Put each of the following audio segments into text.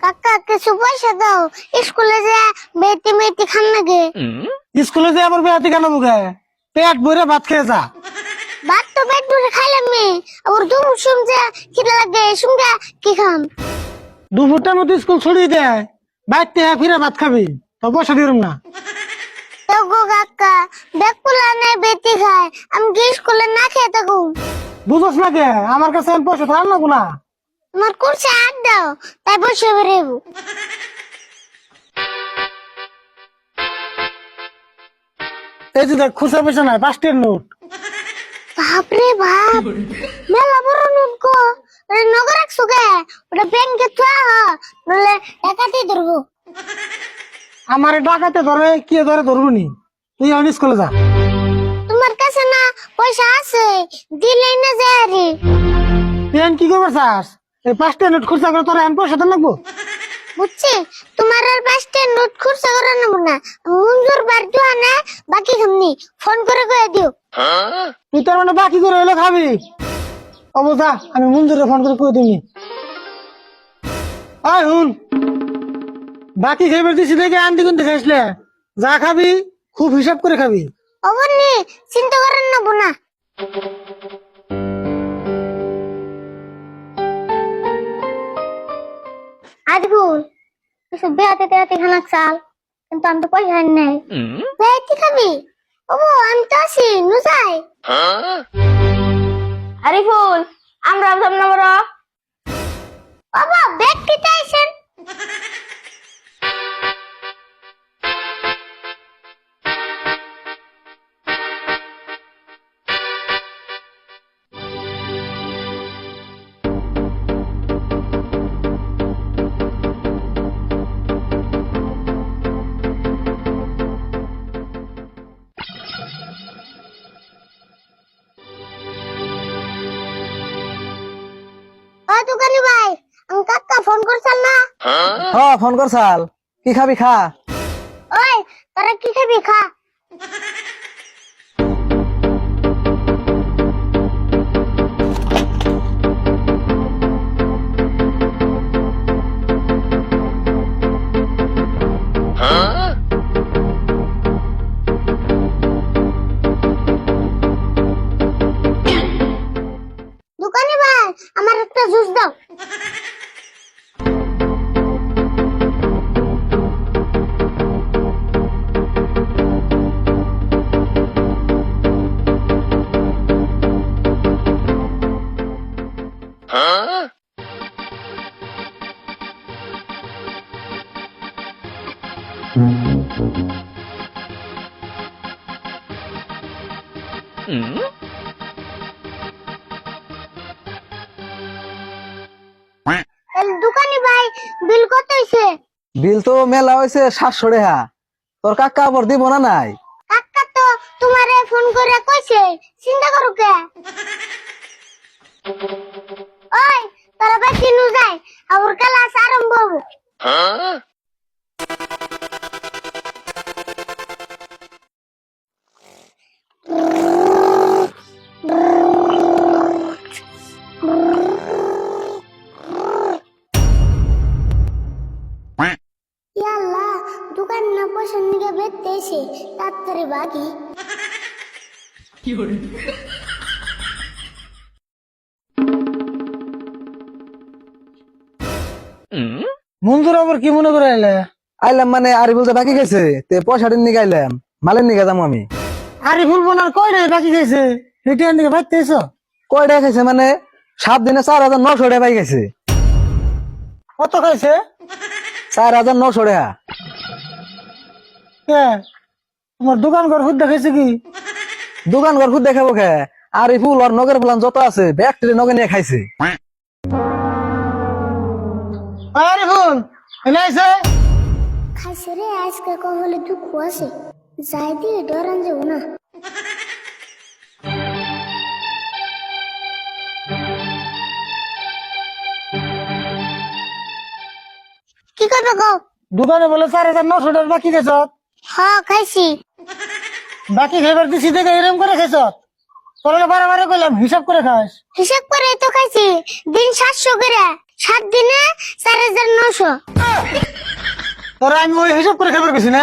কাকা কিছু পয়সা দাও, স্কুলে যে বেটি মেটি খান নাকি। স্কুলে যে আবার বেহাতি কেন মুখে পেট ভরে ভাত খেয়ে যা। ভাত তো পেট ভরে খাইলাম নি, আবার দুপুর শুনছে খিদে লাগে শুনছে কি খাম। দুপুরটার মতো স্কুল ছড়িয়ে দেয়, বাইতে ফিরে ভাত খাবি, তো পয়সা দিলাম না। তো গো কাকা বেকুলা নেই বেটি খায়, আমি কি স্কুলে না খেয়ে থাকু। বুঝোস না কে আমার কাছে এখন পয়সা থাকার না গুনা। তোমার কুরসে হাত দাও, তাই বসে বেরেবো। এই যে দেখ খুচরা পয়সা নাই, 5 টাকার নোট। বাপরে বাপ, মেলা বড় নোট গো। নগর রাখছো কে? ওটা ব্যাংকে থুয়া নলে একাতে ধরবো। আমার ডাকাতে ধরে কি ধরে ধরবো নি, তুই এখন স্কুলে যা। তোমার কাছে না পয়সা আছে, দিলেই না যায় রে। তুই এখন কি করবে চাস? এই 5 টাকার নোট খুচরা করে তোর এখন পয়সা তো লাগবো। বুঝছি, তোমার আর 5টা নোট খুরসা করে নেবো না, মঞ্জুর বার দুয়া না বাকি খামনি, ফোন করে কয়ে দিও। তুই তোর মানে বাকি করে হলে খাবি। অবস্থা আমি মঞ্জুরে ফোন করে কয়ে দিবি। আয় হুন, বাকি খাইবার দিছি দেখে আনতে কিনতে খাইসলে, যা খাবি খুব হিসাব করে খাবি। অবনি চিন্তা করেন নেবো না। আজগুল কিছু বেহাতে তেহাতে খানা চাল, কিন্তু আমি তো পয়সা আনি নাই। বেহাতে খাবি? ওবো আমি তো আছি, নু যাই। আরিফুল, আমরা ভাবলাম না বড় বাবা ব্যাগ দিতে আইছেন। ও দোকানি ভাই, আমি কাকা ফোন করছেন না? হ্যাঁ ফোন করছাল, কি খাবি খা। ওই তোরা কি খাবি খা। দোকানি ভাই আমার একটা জুস দাও। দোকানি ভাই বিল কত হইছে? বিল তো মেলা হয়েছে 700 টাকা। তোর কাকা আবার দিব না নাই? কাকা তো তোমারে ফোন করে কইছে, চিন্তা করো কে। ওই তোরা বাকি নু যাই, আবার ক্লাস আরম্ভ হবো। ইয়াল্লা, দোকান না পছন্দ নিয়ে বেরতে এসে তাড়াতাড়ি বাকি। মঞ্জুর আবার কি মনে করে এলে? আইলাম মানে আরিফুল যে বাকি গেছে, তে পয়সাটা নিয়ে আইলাম, মালের নিয়ে যাবো আমি। আরে ফুল বোনার কয়টাই বাকি গেছে, রিটার্ন দিকে বাইতে এসো। কয় টাকা খাইছে মানে 7 দিনে 4900 টাকা পাই গেছে। কত খাইছে? 4900 টাকা। কে তোমার দোকান ঘর খুদ দেখাইছে কি? দোকান ঘর খুদ দেখাবো খে, আরিফুল আর নগর প্লান যত আছে ব্যাগটি নগে নিয়ে খাইছে। আরে ফুল এনে আইছে। খাইছে রে, আজকে কহলে দুঃখ আছে, যাই দিয়ে ডরান যাবো না। কি করবে গো? দোকানে বলে 4900 টাকা বাকি গেছ। হ্যাঁ খাইছি। বাকি খাইবার দিছি দেখে এরম করে খেছ। তোরা বারবার কইলাম হিসাব করে খাস। হিসাব করে তো খাইছি, দিন 700 করে, 7 দিনে 4900। তোরা আমি ওই হিসাব করে খাবার গেছি না।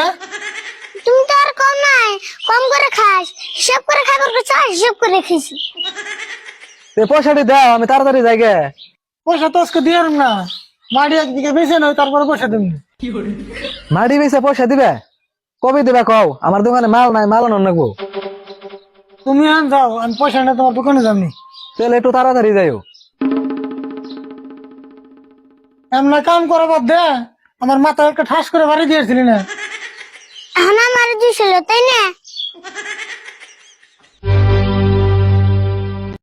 তুমি তো আর কম নাই, কম করে খাস, হিসাব করে খাবার পেছা, হিসাব করে খাইছি। তে পয়সাটি দাও, আমি তাড়াতাড়ি যাই গে। পয়সা তো আজকে দিয়ে না, মাটি একদিকে বেঁচে নয়, তারপরে পয়সা দেবো। মাটি বেচে পয়সা দিবে? কবে দিবে কও? আমার দোকানে মাল নাই, মাল আনো নাকবো। তুমি আন যাও, আমি পয়সা নিয়ে তোমার দোকানে যাবনি। তাহলে একটু তাড়াতাড়ি যাইও। এমন কাম করা বাদ দে, আমার মাথায় একটা ঠাস করে বাড়ি দিয়েছিলি না। এখন আমার দিছিল তাই না?